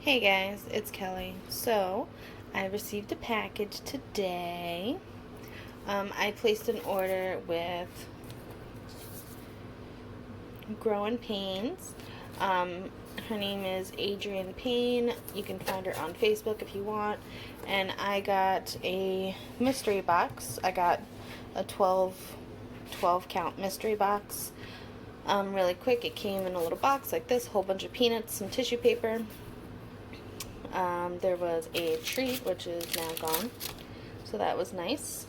Hey guys, it's Kelly. So, I received a package today. I placed an order with Growing Pains. Her name is Adrienne Payne. You can find her on Facebook if you want. And I got a mystery box. I got a 12 count mystery box. Really quick, it came in a little box like this, whole bunch of peanuts, some tissue paper. There was a treat, which is now gone, so that was nice.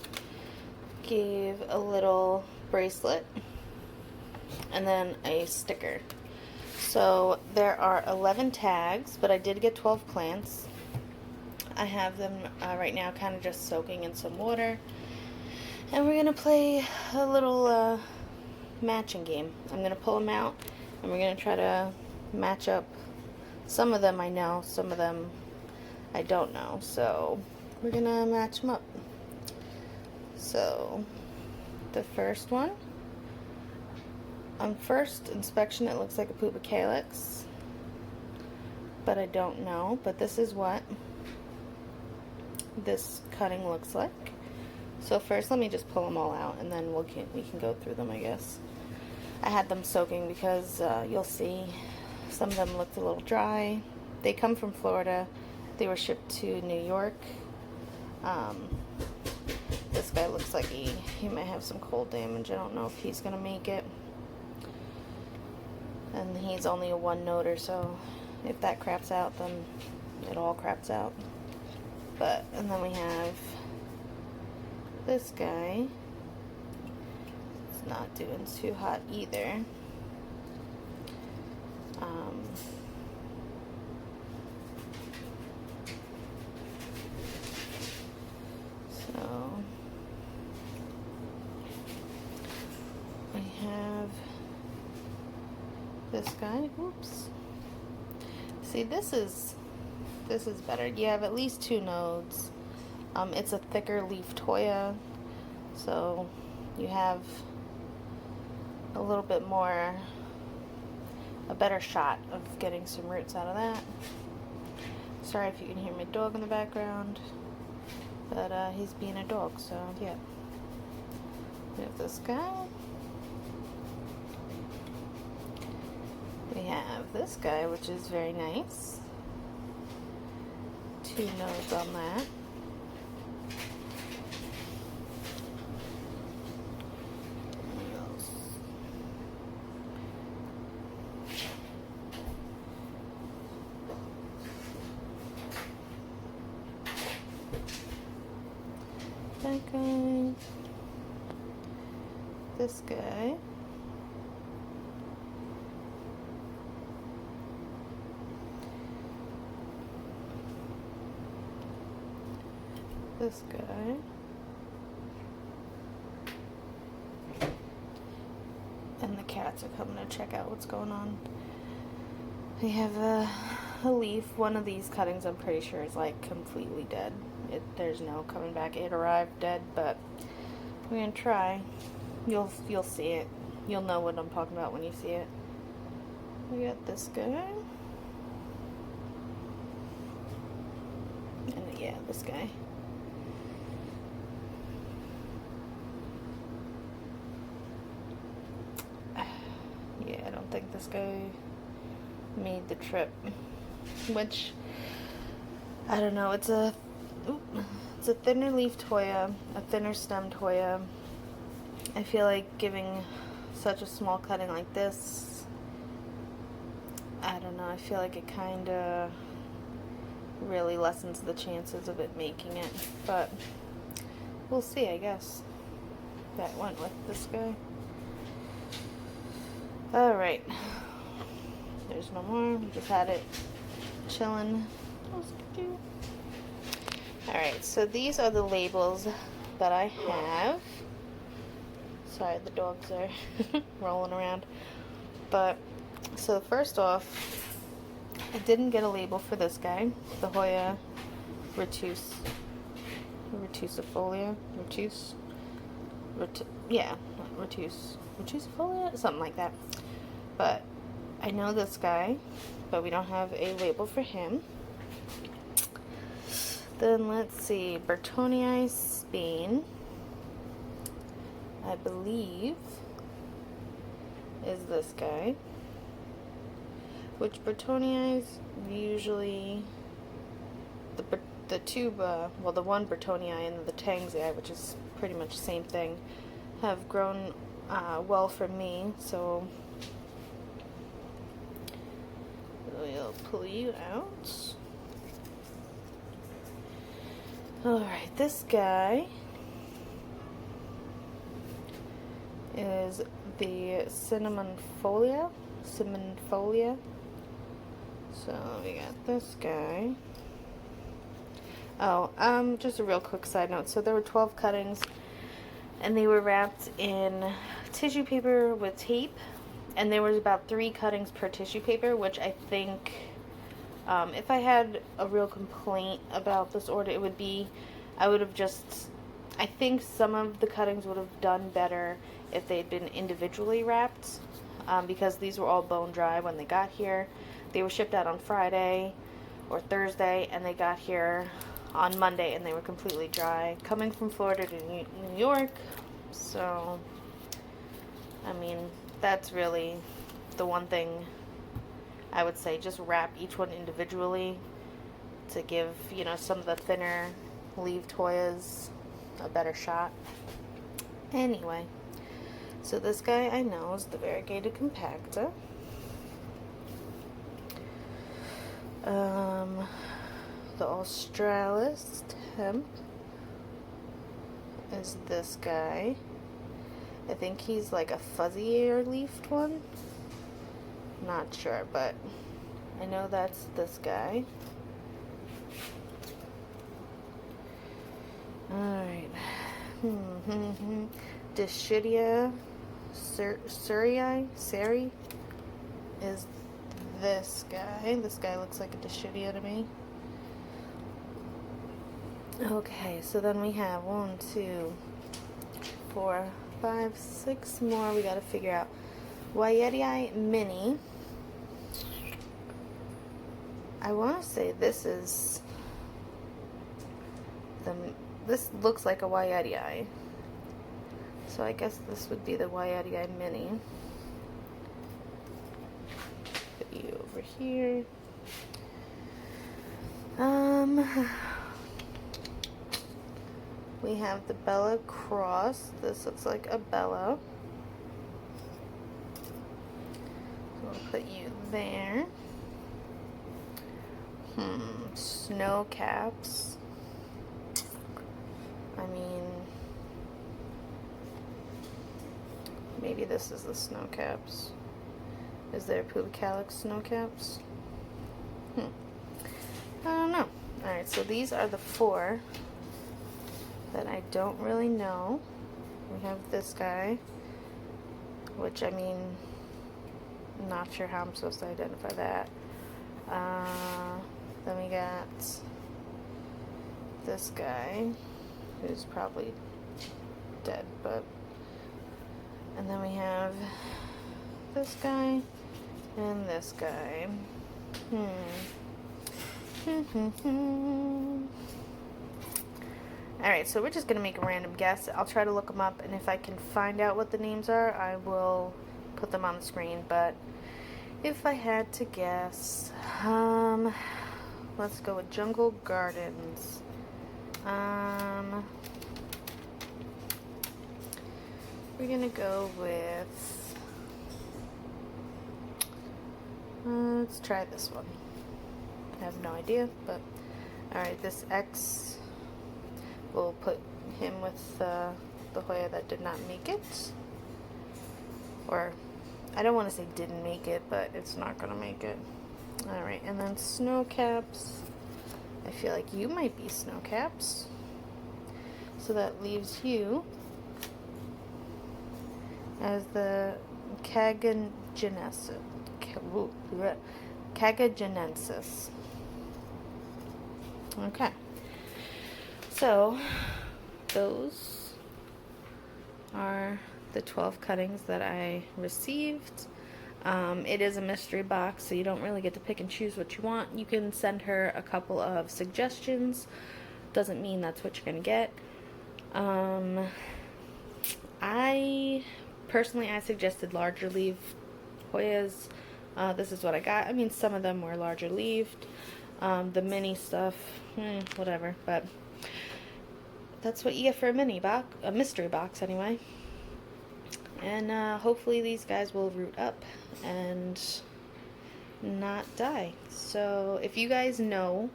Gave a little bracelet, and then a sticker. So there are 11 tags, but I did get 12 plants. I have them right now kind of just soaking in some water, and we're going to play a little matching game. I'm going to pull them out, and we're going to try to match up. Some of them I know, some of them I don't know, so we're gonna match them up. So the first one, on first inspection it looks like a pupa calyx, but I don't know. But this is what this cutting looks like. So first let me just pull them all out, and then we can go through them, I guess. I had them soaking because you'll see some of them looked a little dry. They come from Florida. They were shipped to New York. This guy looks like he might have some cold damage. I don't know if he's gonna make it. And he's only a one-noter, so if that craps out, then it all craps out. And then we have this guy. It's not doing too hot either. So we have this guy. Oops. See, this is better. You have at least 2 nodes. It's a thicker leafed Hoya, so you have a little bit more, a better shot of getting some roots out of that. Sorry if you can hear my dog in the background, but he's being a dog, so yeah. We have this guy. We have this guy, which is very nice. 2 nodes on that. That guy. This guy. This guy. And the cats are coming to check out what's going on. We have a leaf. One of these cuttings I'm pretty sure is like completely dead. There's no coming back. It arrived dead, but we're gonna try. You'll see it. You'll know what I'm talking about when you see it. We got this guy. And yeah, this guy. Yeah, I don't think this guy made the trip. Which, I don't know, it's a thinner leafed Hoya, a thinner stemmed Hoya. I feel like giving such a small cutting like this, I don't know, I feel like it kind of really lessens the chances of it making it, but we'll see, I guess. That went with this guy. Alright, there's no more. We just had it chilling. Alright, so these are the labels that I have. Sorry, the dogs are rolling around. But, so first off, I didn't get a label for this guy, the Hoya retusifolia, retusifolia, something like that. But I know this guy, but we don't have a label for him. Then let's see, Bertonii Spain, I believe, is this guy. Which Bertonii usually, the two, well, the one Bertonii and the Tangsi, which is pretty much the same thing, have grown well for me, so we'll pull you out. Alright, this guy is the cinnamon folia. So we got this guy. Oh, just a real quick side note. So there were 12 cuttings, and they were wrapped in tissue paper with tape, and there was about 3 cuttings per tissue paper, which I think, if I had a real complaint about this order, it would be, I think some of the cuttings would have done better if they had been individually wrapped, because these were all bone dry when they got here. They were shipped out on Friday or Thursday, and they got here on Monday, and they were completely dry, coming from Florida to New York. So, I mean, that's really the one thing I would say. Just wrap each one individually to give, some of the thinner leaved Hoyas a better shot. Anyway, so this guy I know is the variegated compacta. The Australis temp is this guy. I think he's like a fuzzier leafed one. Not sure, but I know that's this guy. Alright. Dischidia Seri is this guy. This guy looks like a Dischidia to me. Okay, so then we have 1, 2, 4, 5, 6 more we gotta figure out. Hoyas I Mini. I want to say this is this looks like a Hoyas I. So I guess this would be the Hoyas I Mini. Put you over here. We have the Bella Cross. This looks like a Bella. So we'll put you there. Snow caps. I mean, maybe this is the snow caps. Is there Pubicalix snow caps? I don't know. Alright, so these are the 4 that I don't really know. We have this guy, which, I mean, I'm not sure how I'm supposed to identify that. Then we got this guy, who's probably dead, but... And then we have this guy and this guy. Alright, so we're just going to make a random guess. I'll try to look them up, and if I can find out what the names are, I will put them on the screen. But if I had to guess, let's go with Jungle Gardens. We're going to go with, let's try this one. I have no idea, but alright, this X, we'll put him with the Hoya that did not make it. Or, I don't want to say didn't make it, but it's not going to make it. Alright, and then snow caps. I feel like you might be snow caps. So that leaves you as the Cagagenensis. Cagagenensis. Okay. So, those are the 12 cuttings that I received. It is a mystery box, so you don't really get to pick and choose what you want. You can send her a couple of suggestions doesn't mean that's what you're gonna get. I suggested larger leaf Hoyas. This is what I got. I mean, some of them were larger leaved. The mini stuff, whatever. But that's what you get for a mini box, a mystery box anyway. And hopefully these guys will root up and not die. So if you guys know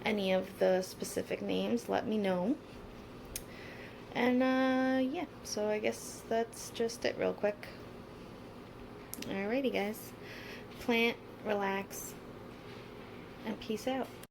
any of the specific names, let me know. And yeah, so I guess that's just it real quick. Alrighty guys, plant, relax, and peace out.